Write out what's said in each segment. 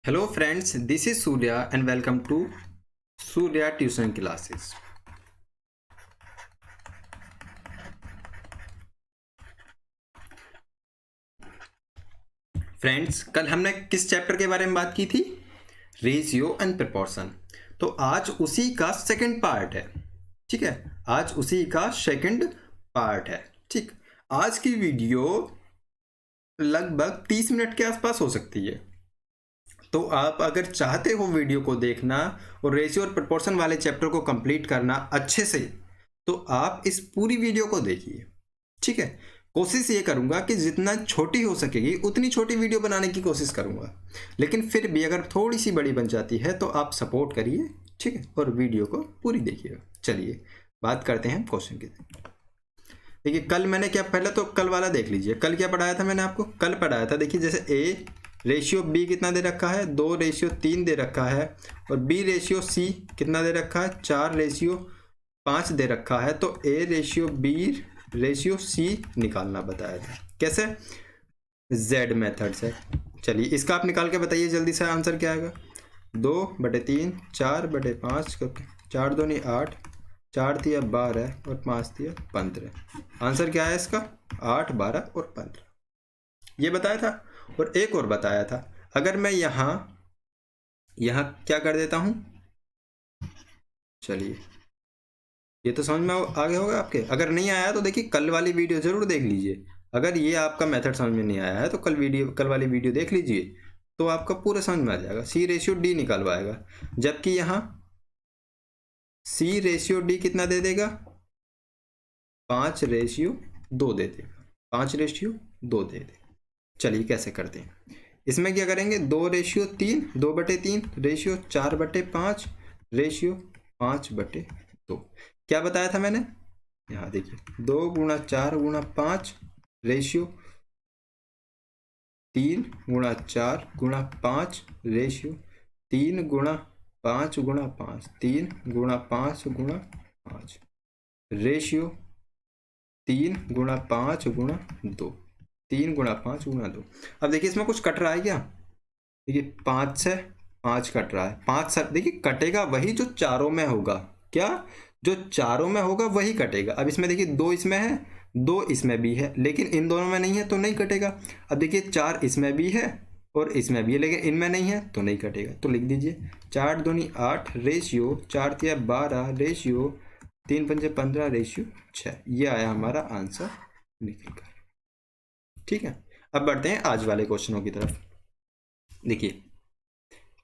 Hello friends, this is Surya and welcome to Surya Tuition Classes. Friends, कल हमने किस chapter के बारे में बात की थी? Ratio and proportion. तो आज उसी का सेकंड पार्ट है। ठीक है, आज उसी का सेकंड पार्ट है। ठीक, आज की वीडियो लगभग 30 मिनट के आसपास हो सकती है। तो आप अगर चाहते हो वीडियो को देखना और रेशियो और प्रोपोर्शन वाले चैप्टर को कंप्लीट करना अच्छे से, तो आप इस पूरी वीडियो को देखिए। ठीक है, कोशिश ये करूंगा कि जितना छोटी हो सकेगी उतनी छोटी वीडियो बनाने की कोशिश करूंगा, लेकिन फिर भी अगर थोड़ी सी बड़ी बन जाती है तो आप सपोर्ट करिए। ठीक है, और वीडियो को पूरी देखिएगा। चलिए बात करते हैं क्वेश्चन की। देखिए, कल मैंने क्या, पहले तो कल वाला देख लीजिए। कल क्या पढ़ाया था मैंने आपको? कल पढ़ाया था, देखिए, जैसे ए रेशियो बी कितना दे रखा है, 2:3 दे रखा है, और बी रेशियो सी कितना दे रखा है, 4:5 दे रखा है। तो A ratio B ratio C निकालना बताया था। कैसे? जेड मेथड से। चलिए इसका आप निकाल के बताइए जल्दी से, आंसर क्या आएगा? 2/3, 4/5, 4 दूनी 8, 4 तिया 12 और 5 तिया 15। आंसर क्या है इसका? 8, 12 और 15 ये बताया था। और एक और बताया था, अगर मैं यहाँ क्या कर देता हूँ, चलिए ये तो समझ में आगे होगा आपके। अगर नहीं आया तो देखिए कल वाली वीडियो जरूर देख लीजिए। अगर ये आपका मेथड समझ में नहीं आया है तो कल वाली वीडियो देख लीजिए, तो आपका पूरा समझ में आ जाएगा। सी रेशियो डी निकालवाएगा, जबकि यहाँ सी रेशियो डी कितना दे देगा? 5:2 दे देगा। 5:2 दे देगा। चलिए कैसे करते हैं, इसमें क्या करेंगे? 2:3, 2/3 रेशियो 4/5 रेशियो 5/2। क्या बताया था मैंने? यहाँ देखिए, 2 × 4 × 5 रेशियो 3 × 4 × 5 रेशियो 3 × 5 × 5 3 × 5 × 5 रेशियो 3 × 5 × 2 3 × 5 × 2। अब देखिए इसमें कुछ कट रहा है क्या? देखिए 5 से 5 कट रहा है। 5 सर देखिए कटेगा वही जो चारों में होगा। क्या? जो चारों में होगा वही कटेगा। अब इसमें देखिए 2 इसमें है, 2 इसमें भी है, लेकिन इन दोनों में नहीं है तो नहीं कटेगा। अब देखिए 4 इसमें भी है और इसमें भी है, लेकिन इनमें नहीं है तो नहीं कटेगा। तो लिख दीजिए 4 दूनी 8 रेशियो 4 तिया 12 रेशियो 3 पंजे 15 रेशियो 6। ये आया हमारा आंसर निकल कर। ठीक है, अब बढ़ते हैं आज वाले क्वेश्चनों की तरफ। देखिए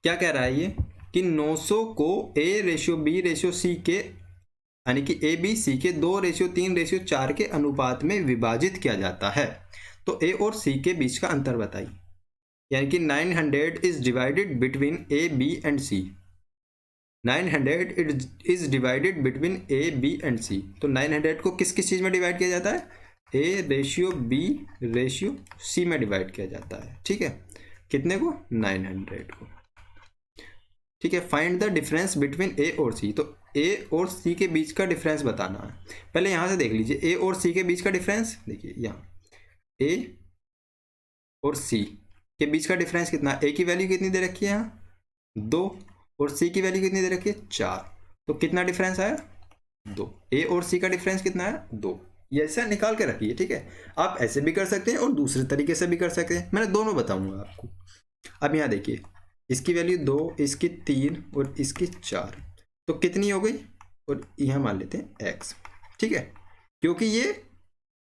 क्या कह रहा है ये, कि 900 को A ratio B ratio C के, यानी कि ए बी सी के 2:3:4 के अनुपात में विभाजित किया जाता है। तो ए और सी के बीच का अंतर बताइए। यानी कि 900 is divided between A B and C. 900 is divided between A B and C. तो 900 को किस किस चीज में डिवाइड किया जाता है? A ratio B ratio C में डिवाइड किया जाता है। ठीक है, कितने को? 900 को। ठीक है, find the difference between A और सी। तो ए और सी के बीच का डिफरेंस बताना है। पहले यहां से देख लीजिए, ए और सी के बीच का डिफरेंस देखिए, यहाँ ए और सी के बीच का डिफरेंस कितना? ए की वैल्यू कितनी दे रखी है यहाँ? 2, और सी की वैल्यू कितनी दे रखी है? 4। तो कितना डिफरेंस आया? 2। ए और सी का डिफरेंस कितना है? 2। ये ऐसा निकाल के रखिए। ठीक है, आप ऐसे भी कर सकते हैं और दूसरे तरीके से भी कर सकते हैं, मैंने दोनों बताऊंगा आपको। अब यहाँ देखिए, इसकी वैल्यू 2, इसकी 3 और इसकी 4, तो कितनी हो गई? और यहाँ मान लेते हैं x। ठीक है, क्योंकि ये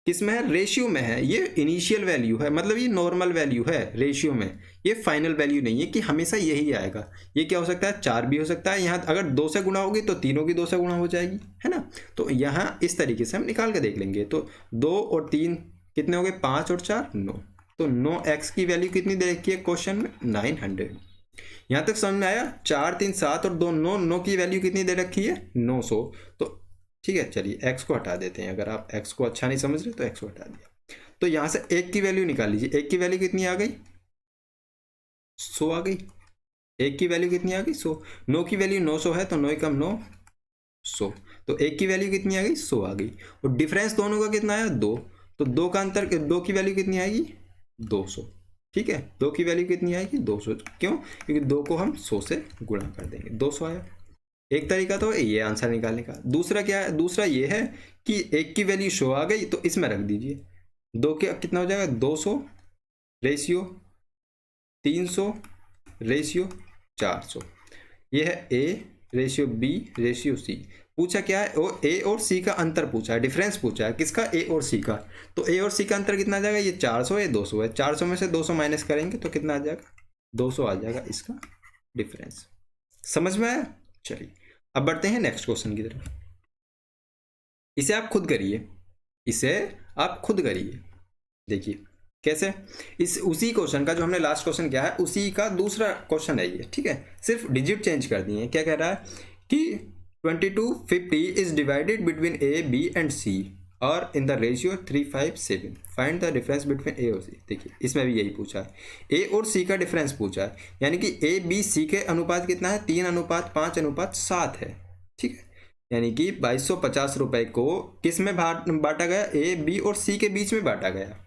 किस में है? रेशियो में है। ये इनिशियल वैल्यू है, मतलब ये नॉर्मल वैल्यू है रेशियो में, ये फाइनल वैल्यू नहीं है कि हमेशा यही आएगा। ये क्या हो सकता है? 4 भी हो सकता है। यहाँ अगर 2 से गुणा होगी तो तीनों की 2 से गुणा हो जाएगी, है ना। तो यहाँ इस तरीके से हम निकाल के देख लेंगे। तो 2 और 3 कितने हो गए? 5 और 4 9। तो 9x की वैल्यू कितनी दे रखी है क्वेश्चन में? 900। यहां तक समझ में आया? 4 3 7 और 2 9, 9 की वैल्यू कितनी दे रखी है? 900। तो ठीक है, चलिए x को हटा देते हैं। अगर आप x को अच्छा नहीं समझ रहे तो x को हटा दिया। तो यहां से 1 की वैल्यू निकाल लीजिए। 1 की वैल्यू कितनी आ गई? 100 आ गई। 1 की वैल्यू कितनी आ गई? 100। 9 की वैल्यू 900 है, तो 9 कम 9 100। तो 1 की वैल्यू कितनी आ गई? 100 आ गई। और डिफरेंस दोनों का कितना आया? 2। तो 2 का अंतर, 2 की वैल्यू कितनी आएगी? 200। ठीक है, 2 की वैल्यू कितनी आएगी 200। क्यों? क्योंकि 2 को हम 100 से गुणा कर देंगे, 200 आया। एक तरीका तो ये आंसर निकालने का। दूसरा क्या है? दूसरा ये है कि 1 की वैल्यू शो आ गई तो इसमें रख दीजिए। 2 के कितना हो जाएगा 200 रेशियो 300 रेशियो 400। ये है A ratio B ratio C. पूछा क्या है? वो ए और सी का अंतर पूछा है, डिफरेंस पूछा है। किसका? ए और सी का। तो ए और सी का अंतर कितना आ जाएगा? ये 400 है, 200 है। 400 में से 200 माइनस करेंगे तो कितना आ जाएगा? 200 आ जाएगा इसका डिफरेंस। समझ में आया? चलिए अब बढ़ते हैं नेक्स्ट क्वेश्चन की तरफ। इसे आप खुद करिए, इसे आप खुद करिए। देखिए कैसे। इस उसी क्वेश्चन का जो हमने लास्ट क्वेश्चन किया है उसी का दूसरा क्वेश्चन है ये, ठीक है। सिर्फ डिजिट चेंज कर दिए हैं। क्या कह रहा है कि 2250 is divided between A B and C और in the ratio 357। Find the difference between A और सी। देखिए इसमें भी यही पूछा है, ए और सी का डिफरेंस पूछा है। यानी कि ए बी सी के अनुपात कितना है? 3:5:7 है, ठीक है। यानी कि 2250 रुपए को किस में बांटा गया? ए बी और सी के बीच में बांटा गया।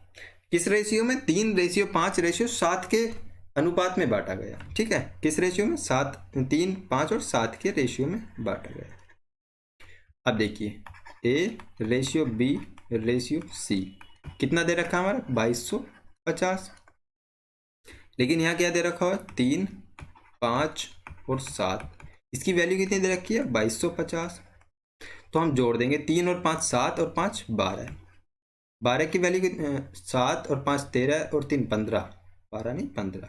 किस रेशियो में? 3:5:7 के अनुपात में बांटा गया, ठीक है। किस रेशियो में? 7, 3, 5 और 7 के रेशियो में बांटा गया। अब देखिए A ratio B ratio C कितना दे रखा है हमारा? 2250। लेकिन यहाँ क्या दे रखा है? 3, 5 और 7। इसकी वैल्यू कितनी दे रखी है? 2250। तो हम जोड़ देंगे 3 और 5 7 और 5 12। 12 की वैल्यू 7 और 5 13 और 3 15। 12 नहीं 15।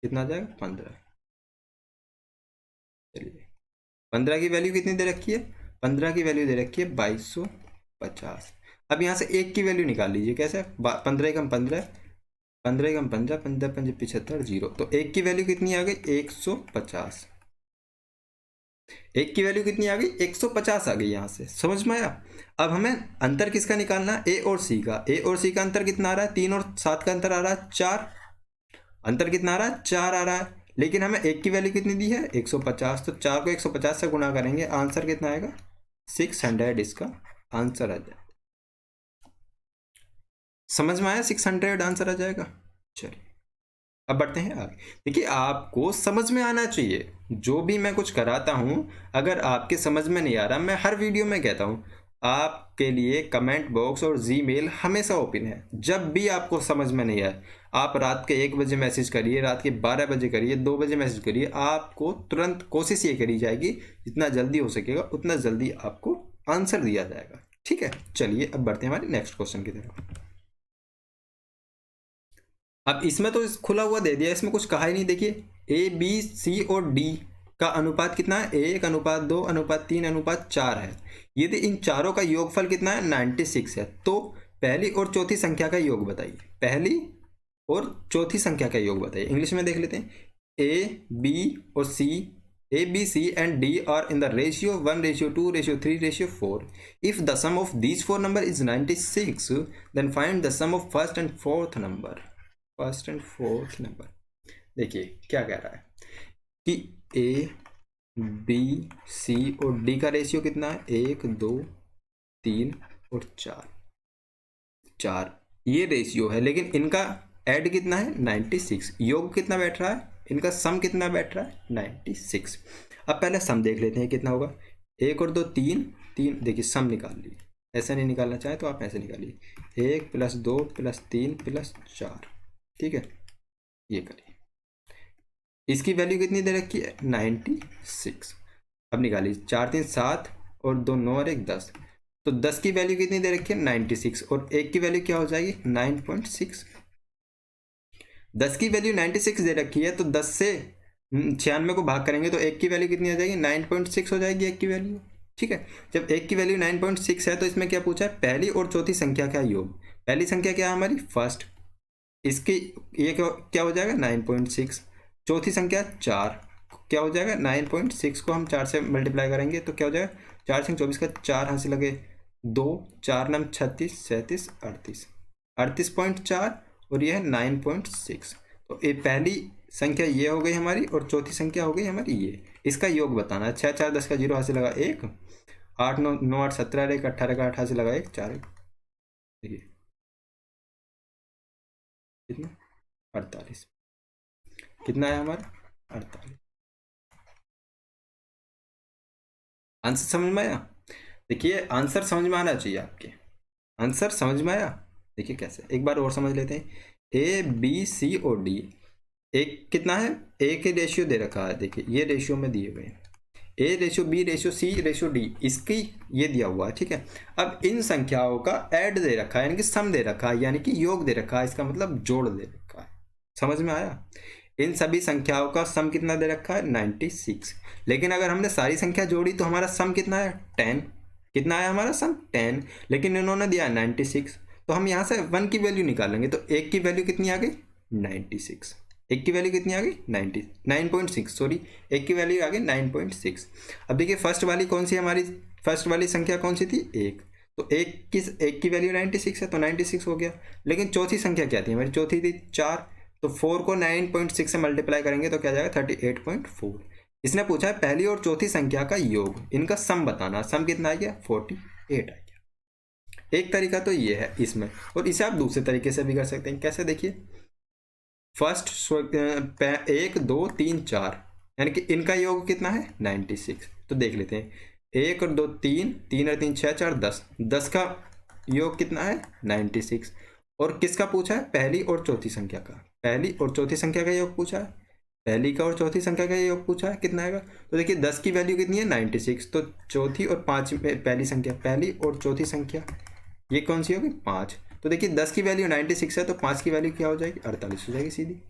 कितना आ जाएगा? 15। चलिए 15 की वैल्यू कितनी दे रखी है? 15 की वैल्यू दे रखी है 2250। अब यहाँ से 1 की वैल्यू निकाल लीजिए। कैसे? 15 कम 15, 15 कम 15, 15 5 75 0। तो 1 की वैल्यू कितनी आ गई? 150। 1 की वैल्यू कितनी आ गई? 150 आ गई। यहाँ से समझ में आया? अब हमें अंतर किसका निकालना है? ए और सी का। ए और सी का अंतर कितना आ रहा है? 3 और 7 का अंतर आ रहा है 4। अंतर कितना आ रहा है? 4 आ रहा है। लेकिन हमें 1 की वैल्यू कितनी दी है? 150। तो 4 को 150 से गुणा करेंगे, आंसर कितना आएगा? 600 इसका आंसर आ जाएगा। समझ में आया? 600 आंसर आ जाएगा। चलिए अब बढ़ते हैं आगे। देखिए आपको समझ में आना चाहिए। जो भी मैं कुछ कराता हूं, अगर आपके समझ में नहीं आ रहा, मैं हर वीडियो में कहता हूं आपके लिए कमेंट बॉक्स और जीमेल हमेशा ओपन है। जब भी आपको समझ में नहीं आए, आप रात के 1 बजे मैसेज करिए, रात के 12 बजे करिए, 2 बजे मैसेज करिए। आपको तुरंत कोशिश ये करी जाएगी, जितना जल्दी हो सकेगा उतना जल्दी आपको आंसर दिया जाएगा, ठीक है। चलिए अब बढ़ते हैं हमारे नेक्स्ट क्वेश्चन की तरफ। अब इसमें तो खुला हुआ दे दिया, इसमें कुछ कहा ही नहीं। देखिए ए बी सी और डी का अनुपात कितना है? 1:2:3:4 है। यदि इन चारों का योगफल कितना है? 96 है। तो पहली और चौथी संख्या का योग बताइए। पहली और चौथी संख्या का योग बताइए। इंग्लिश में देख लेते हैं। ए बी और C, A B C and D are in the ratio 1:2:3:4। If the sum of these 4 number is 96, then find the sum of first and fourth number. First and fourth number. देखिए क्या कह रहा है कि ए B सी और D का ratio कितना है? 1 2 3 और 4। 4 ये रेशियो है, लेकिन इनका ऐड कितना है? 96। योग कितना बैठ रहा है? इनका सम कितना बैठ रहा है? 96। अब पहले सम देख लेते हैं कितना होगा। 1 और 2 3, 3। देखिए सम निकाल लीजिए। ऐसा नहीं निकालना चाहे तो आप ऐसे निकालिए। 1 + 2 + 3 + 4, ठीक है। ये करिए। इसकी वैल्यू कितनी दे रखी है? 96। अब निकालिए। 4 3 7 और 2 9 और 1 10। तो 10 की वैल्यू कितनी दे रखी है? 96। और 1 की वैल्यू क्या हो जाएगी? 9.6। 10 की वैल्यू 96 दे रखी है, तो 10 से 96 को भाग करेंगे तो 1 की वैल्यू कितनी आ जाएगी? 9.6 हो जाएगी 1 की वैल्यू, ठीक है। जब 1 की वैल्यू 9.6 है तो इसमें क्या पूछा है? पहली और चौथी संख्या का योग। पहली संख्या क्या है हमारी? फर्स्ट। इसकी ये क्या हो जाएगा? 9.6। चौथी संख्या 4, क्या हो जाएगा? 9.6 को हम 4 से मल्टीप्लाई करेंगे तो क्या हो जाएगा? 4 से 24 का 4 हाथ से लगे 2, 4 9 36 37 38, 38.4 और ये है 9.6। तो ये पहली संख्या ये हो गई हमारी और चौथी संख्या हो गई हमारी ये। इसका योग बताना है। 6 4 10 का 0 हाथ से लगा 1, 8 9 9 8 17 1 18 का 8 हाथ से लगा 1 4 1। देखिए कितना 48। कितना है हमारा 48। आंसर समझ में आया? देखिए आंसर समझ में आना चाहिए आपके। आंसर समझ में आया? देखिए कैसे, एक बार और समझ लेते हैं। ए बी सी और डी, एक कितना है, ए के रेशियो दे रखा है, देखिए ये रेशियो में दिए हुए हैं, A ratio B ratio C ratio D, इसकी ये दिया हुआ है, ठीक है। अब इन संख्याओं का ऐड दे रखा है, यानी कि सम दे रखा है, यानी कि योग दे रखा है, इसका मतलब जोड़ दे रखा है। समझ में आया? इन सभी संख्याओं का सम कितना दे रखा है 96। लेकिन अगर हमने सारी संख्या जोड़ी तो हमारा सम कितना है 10। कितना है हमारा सम 10, लेकिन इन्होंने दिया 96, तो हम यहाँ से 1 की वैल्यू निकालेंगे, तो एक की वैल्यू कितनी आ गई 96। एक की वैल्यू कितनी आ गई 9.6, सॉरी, एक की वैल्यू आ गई 9.6। अब देखिए फर्स्ट वाली कौन सी हमारी, फर्स्ट वाली संख्या कौन सी थी, एक, तो एक की वैल्यू 96 है, तो 96 हो गया। लेकिन चौथी संख्या क्या थी हमारी, चौथी थी 4, तो 4 को 9.6 से मल्टीप्लाई करेंगे तो क्या जाएगा 38.4। इसने पूछा है पहली और चौथी संख्या का योग, इनका सम बताना, सम कितना आ गया 48 आ गया। एक तरीका तो ये है इसमें, और इसे आप दूसरे तरीके से भी कर सकते हैं। कैसे, देखिए फर्स्ट 1 2 3 4, यानी कि इनका योग कितना है 96, तो देख लेते हैं 1 और 2 3, 3 और 3 6 4 10, 10 का योग कितना है 96। और किसका पूछा है, पहली और चौथी संख्या का, पहली और चौथी संख्या का योग पूछा है, पहली का और चौथी संख्या का योग पूछा है, कितना आएगा, तो देखिए 10 की वैल्यू कितनी है 96, तो चौथी और पाँच पहली संख्या, पहली और चौथी संख्या ये कौन सी होगी 5, तो देखिए 10 की वैल्यू 96 है, तो 5 की वैल्यू क्या हो जाएगी 48 हो जाएगी सीधी।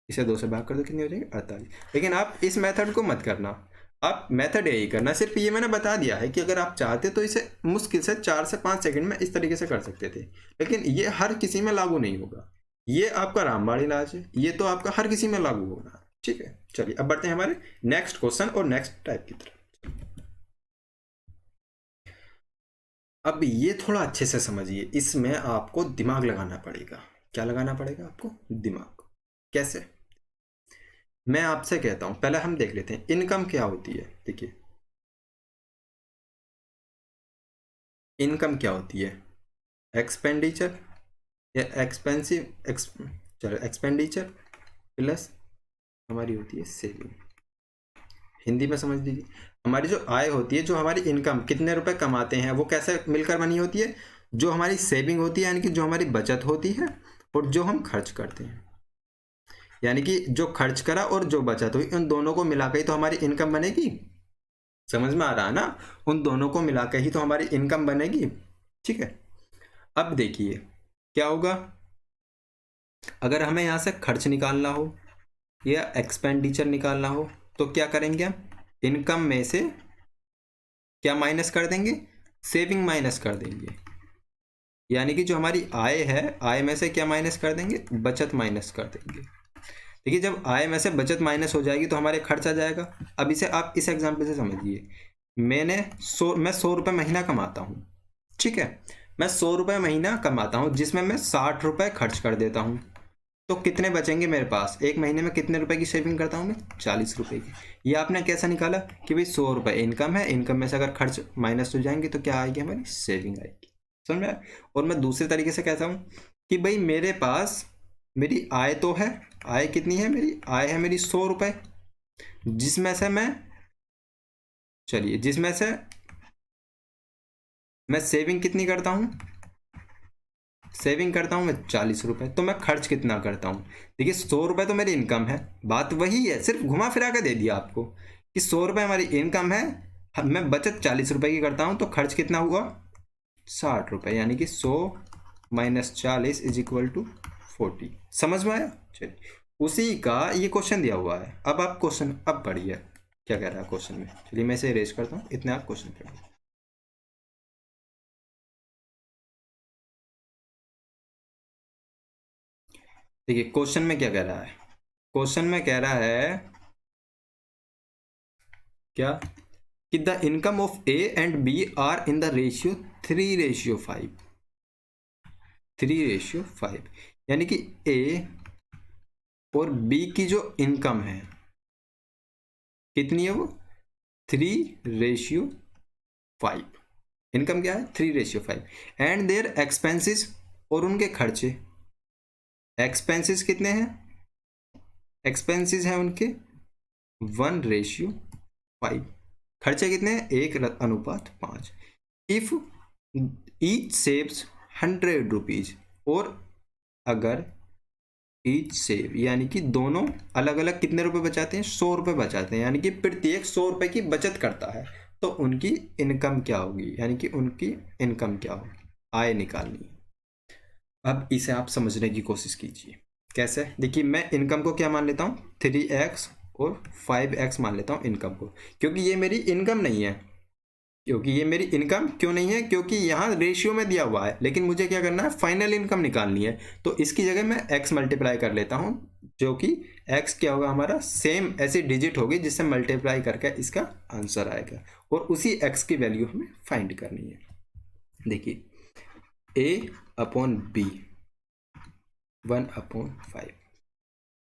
इसे 2 से भाग कर दो, कितनी हो जाएगी 48। लेकिन आप इस मेथड को मत करना, आप मेथड यही करना, सिर्फ ये मैंने बता दिया है कि अगर आप चाहते तो इसे मुश्किल से 4 से 5 सेकंड में इस तरीके से कर सकते थे, लेकिन ये हर किसी में लागू नहीं होगा। ये आपका रामबाण इलाज है, ये तो आपका हर किसी में लागू होगा, ठीक है। चलिए अब बढ़ते हैं हमारे नेक्स्ट क्वेश्चन और नेक्स्ट टाइप की तरफ। अब ये थोड़ा अच्छे से समझिए, इसमें आपको दिमाग लगाना पड़ेगा। क्या लगाना पड़ेगा आपको, दिमाग। कैसे, मैं आपसे कहता हूं, पहले हम देख लेते हैं इनकम क्या होती है। देखिए इनकम क्या होती है, एक्सपेंडिचर या चलो एक्सपेंडिचर प्लस हमारी होती है सेविंग। हिंदी में समझ लीजिए, हमारी जो आय होती है, जो हमारी इनकम कितने रुपए कमाते हैं, वो कैसे मिलकर बनी होती है, जो हमारी सेविंग होती है यानी कि जो हमारी बचत होती है, और जो हम खर्च करते हैं, यानी कि जो खर्च करा और जो बचत हुई, उन दोनों को मिलाकर ही तो हमारी इनकम बनेगी। समझ में आ रहा है ना, उन दोनों को मिलाकर ही तो हमारी इनकम बनेगी, ठीक है। अब देखिए क्या होगा, अगर हमें यहां से खर्च निकालना हो या एक्सपेंडिचर निकालना हो, तो क्या करेंगे हम, इनकम में से क्या माइनस कर देंगे, सेविंग माइनस कर देंगे, यानी कि जो हमारी आय है, आय में से क्या माइनस कर देंगे, बचत माइनस कर देंगे। देखिए जब आय में से बचत माइनस हो जाएगी तो हमारे खर्च आ जाएगा। अब इसे आप इस एग्जांपल से समझिए, मैं 100 रुपये महीना कमाता हूँ, ठीक है, मैं 100 रुपये महीना कमाता हूँ, जिसमें मैं 60 रुपये खर्च कर देता हूँ, तो कितने बचेंगे मेरे पास, एक महीने में कितने रुपए की सेविंग करता हूँ मैं, 40 रुपए की। ये आपने कैसा निकाला कि भाई 100 रुपये इनकम है, इनकम में से अगर खर्च माइनस हो जाएंगे तो क्या आएगी, हमारी सेविंग आएगी। समझ में आया? और मैं दूसरे तरीके से कहता हूँ कि भाई मेरे पास मेरी आय तो है, आय कितनी है, मेरी आय है मेरी 100 रुपये, जिसमें से मैं, चलिए जिसमें से मैं सेविंग कितनी करता हूँ, सेविंग करता हूँ मैं 40 रुपये, तो मैं खर्च कितना करता हूँ। देखिए 100 रुपये तो मेरी इनकम है, बात वही है, सिर्फ घुमा फिरा के दे दिया आपको कि 100 रुपये हमारी इनकम है, मैं बचत 40 रुपये की करता हूँ, तो खर्च कितना हुआ 60 रुपये, यानी कि 100 माइनस 40 इज इक्वल टू 40। समझ में आया? चलिए उसी का ये क्वेश्चन दिया हुआ है। अब आप क्वेश्चन अब पढ़िए क्या कह रहा है क्वेश्चन में। चलिए मैं इसे इरेज करता हूँ, इतने आप क्वेश्चन पढ़िए। देखिए क्वेश्चन में क्या कह रहा है, क्वेश्चन में कह रहा है क्या कि the income of A and B are in the ratio 3:5, 3:5, यानी कि ए और बी की जो इनकम है कितनी है, वो 3:5। इनकम क्या है 3:5, एंड देयर एक्सपेंसेस, और उनके खर्चे एक्सपेंसेस कितने हैं, एक्सपेंसेस हैं उनके 1:5, खर्चे कितने हैं 1:5। इफ ईच सेव्स 100 रुपीज, और अगर ईच सेव यानी कि दोनों अलग अलग कितने रुपए बचाते हैं, 100 रुपए बचाते हैं, यानी कि प्रत्येक 100 रुपए की बचत करता है, तो उनकी इनकम क्या होगी, यानी कि उनकी इनकम क्या होगी, आय निकालनी। अब इसे आप समझने की कोशिश कीजिए। कैसे, देखिए मैं इनकम को क्या मान लेता हूँ 3x और 5x मान लेता हूँ इनकम को, क्योंकि ये मेरी इनकम नहीं है, क्योंकि ये मेरी इनकम क्यों नहीं है, क्योंकि यहाँ रेशियो में दिया हुआ है, लेकिन मुझे क्या करना है फाइनल इनकम निकालनी है, तो इसकी जगह मैं x मल्टीप्लाई कर लेता हूँ, जो कि x क्या होगा हमारा सेम ऐसी डिजिट होगी जिससे मल्टीप्लाई करके इसका आंसर आएगा, और उसी x की वैल्यू हमें फाइंड करनी है। देखिए a/b 1/5,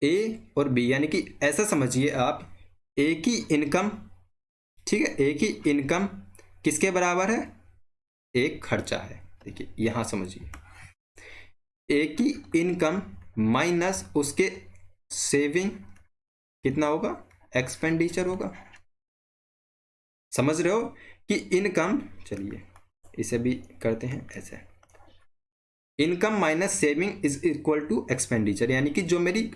a और b यानी कि ऐसा समझिए आप, a की इनकम, ठीक है, a की इनकम किसके बराबर है, एक खर्चा है। देखिए यहां समझिए, ए की इनकम माइनस उसके सेविंग कितना होगा, एक्सपेंडिचर होगा। समझ रहे हो कि इनकम, चलिए इसे भी करते हैं ऐसे, income minus saving is equal to expenditure, यानी कि जो मेरी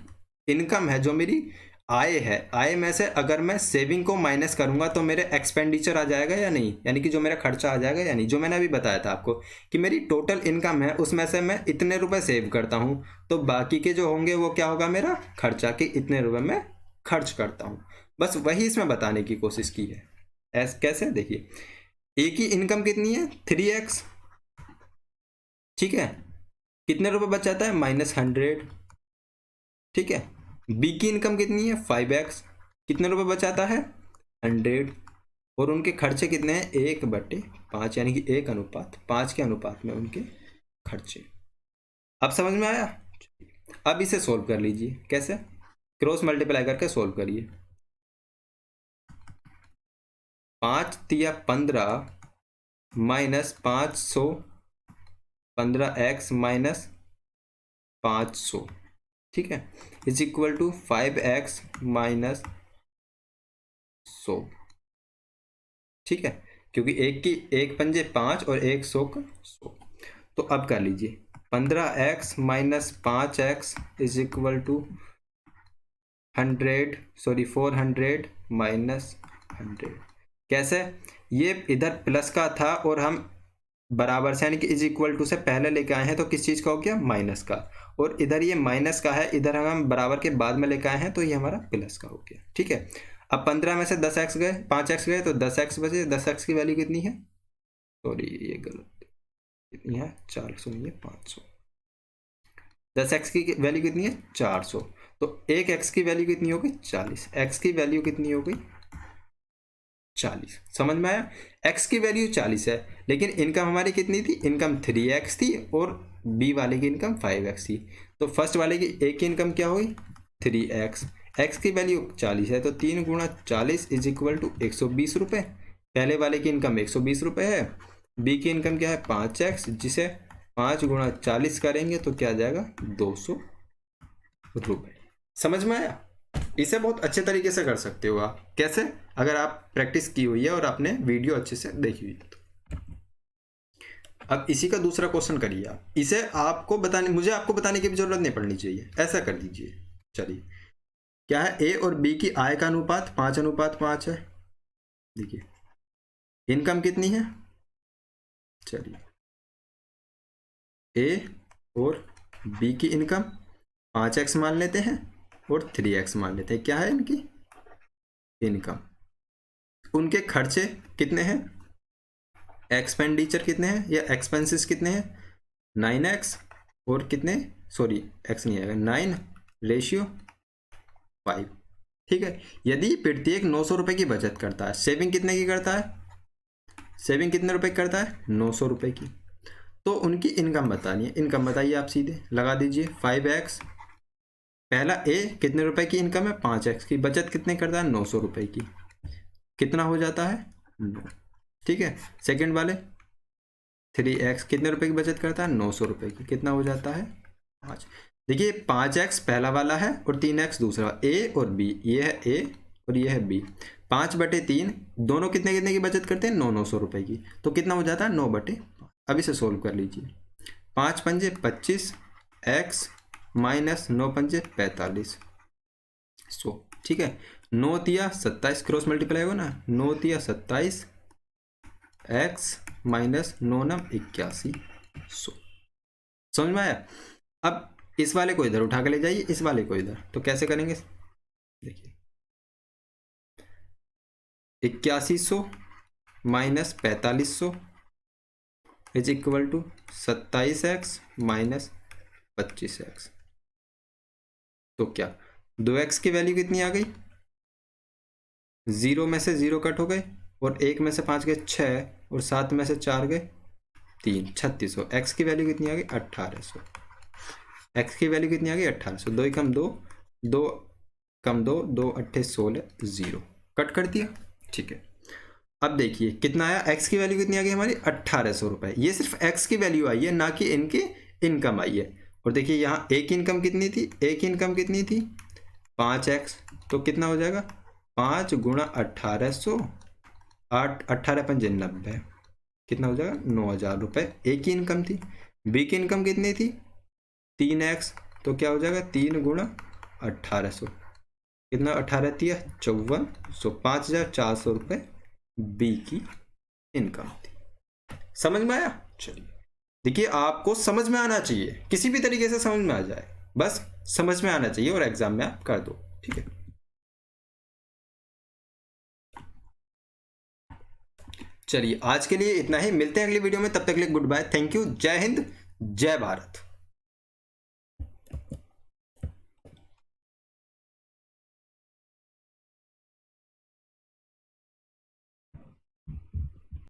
इनकम है, जो मेरी आय है, आय में से अगर मैं सेविंग को माइनस करूंगा तो मेरे एक्सपेंडिचर आ जाएगा या नहीं, यानी कि जो मेरा खर्चा आ जाएगा या नहीं। जो मैंने अभी बताया था आपको कि मेरी टोटल इनकम है, उसमें से मैं इतने रुपए सेव करता हूं, तो बाकी के जो होंगे वो क्या होगा मेरा खर्चा, कि इतने रुपए मैं खर्च करता हूं। बस वही इसमें बताने की कोशिश की है। कैसे, देखिए ए की इनकम कितनी है 3x, ठीक है, कितने रुपए बच जाता है -100, ठीक है। बी की इनकम कितनी है 5x, कितने रुपए बचाता है 100, और उनके खर्चे कितने हैं 1/5, यानी कि 1:5 के अनुपात में उनके खर्चे। अब समझ में आया। अब इसे सोल्व कर लीजिए, कैसे, क्रॉस मल्टीप्लाई करके सोल्व करिए। 5×15 -500, 15x -500, ठीक है, इज इक्वल टू 5x -100, ठीक है, क्योंकि एक पंजे 5 और 100 का 100। तो अब कर लीजिए 15x -5x is equal to 400 -100। कैसे, ये इधर प्लस का था और हम बराबर से यानी कि इज इक्वल टू से पहले लेके आए हैं, तो किस चीज का हो गया माइनस का, और इधर ये माइनस का है, इधर हम बराबर के बाद में लेके आए हैं, तो ये हमारा प्लस का हो गया, ठीक है। अब 15 में से 10x गए, 5x गए, तो 10x बचे, 10x की वैल्यू कितनी है, सॉरी ये गलत, कितनी है 400 नहीं है 500, 10x की वैल्यू कितनी है 400, तो 1x की वैल्यू कितनी हो गई 40, x की वैल्यू कितनी हो गई 40। समझ में आया, x की वैल्यू 40 है, लेकिन इनकम हमारी कितनी थी, इनकम 3x थी, और b वाले की इनकम 5x थी, तो फर्स्ट वाले की a की इनकम क्या हुई 3x, x की वैल्यू 40 है, तो 3 × 40 इज इक्वल टू 120 रुपये। पहले वाले की इनकम 120 रुपये है, b की इनकम क्या है 5x, जिसे 5 × 40 करेंगे तो क्या आ जाएगा 200 रुपये। समझ में आया। इसे बहुत अच्छे तरीके से कर सकते हो आप, कैसे, अगर आप प्रैक्टिस की हुई है और आपने वीडियो अच्छे से देखी हुई है तो। अब इसी का दूसरा क्वेश्चन करिए आप, इसे आपको बताने, मुझे आपको बताने की भी जरूरत नहीं पड़नी चाहिए, ऐसा कर दीजिए। चलिए क्या है, ए और बी की आय का अनुपात 5:5 है। देखिए इनकम कितनी है, चलिए ए और बी की इनकम 5x मान लेते हैं और 3x मान लेते हैं, क्या है इनकी इनकम। उनके खर्चे कितने हैं, एक्सपेंडिचर कितने हैं या एक्सपेंसेस कितने हैं 9x, और कितने, सॉरी x नहीं आएगा 9:5, ठीक है। यदि प्रत्येक 900 रुपए की बचत करता है, सेविंग कितने की करता है, सेविंग कितने रुपए की करता है 900 रुपए की, तो उनकी इनकम बतानी है। इनकम बताइए आप, सीधे लगा दीजिए 5x, पहला ए कितने रुपए की इनकम है 5x की, बचत कितने करता है 900 रुपए की, कितना हो जाता है 9, ठीक है। सेकंड वाले 3x कितने रुपए की बचत करता है 900 रुपए की, कितना हो जाता है 5। देखिए 5x पहला वाला है और 3x दूसरा, a और b, ये है a और ये है b। 5/3 दोनों कितने कितने की बचत करते हैं, 900 रुपए की। तो कितना हो जाता है 9/5। अब इसे सोल्व कर लीजिए। 5 पंजे 25, x माइनस 9 पंजे 45। ठीक है, 9 तिया 27, क्रॉस मल्टीप्लाई हो ना, 9 तिया 27, x माइनस 9 नम 81। समझ में आया। अब इस वाले को इधर उठा के ले जाइए, इस वाले को इधर। तो कैसे करेंगे, देखिए 8100 minus 4500 is equal to 27x minus 25x। तो क्या 2x की वैल्यू कितनी आ गई, 0 में से 0 कट हो गए और 1 में से 5 गए 6 और 7 में से 4 गए 3, 3600। x की वैल्यू कितनी आ गई 1800। x की वैल्यू कितनी आ गई 1800। 2 कम 2, 2 कम 2, 2 8 16, 0 कट कर दिया। ठीक है, अब देखिए कितना आया, x की वैल्यू कितनी आ गई हमारी 1800 रुपए। ये सिर्फ x की वैल्यू आई है, ना कि इनकी इनकम आई है। और देखिए यहाँ एक इनकम कितनी थी, एक इनकम कितनी थी 5x। तो कितना हो जाएगा 5 गुणा 1800, 18 पंजे 90, कितना हो जाएगा 9000 रुपये एक ही इनकम थी। बी की इनकम कितनी थी 3x। तो क्या हो जाएगा 3 गुणा 1800, कितना 18 थी 54, 5400 रुपये बी की इनकम थी। समझ में आया। चलिए देखिए, आपको समझ में आना चाहिए, किसी भी तरीके से समझ में आ जाए, बस समझ में आना चाहिए और एग्जाम में आप कर दो। ठीक है, चलिए आज के लिए इतना ही, मिलते हैं अगली वीडियो में। तब तक के लिए गुड बाय, थैंक यू, जय हिंद, जय भारत।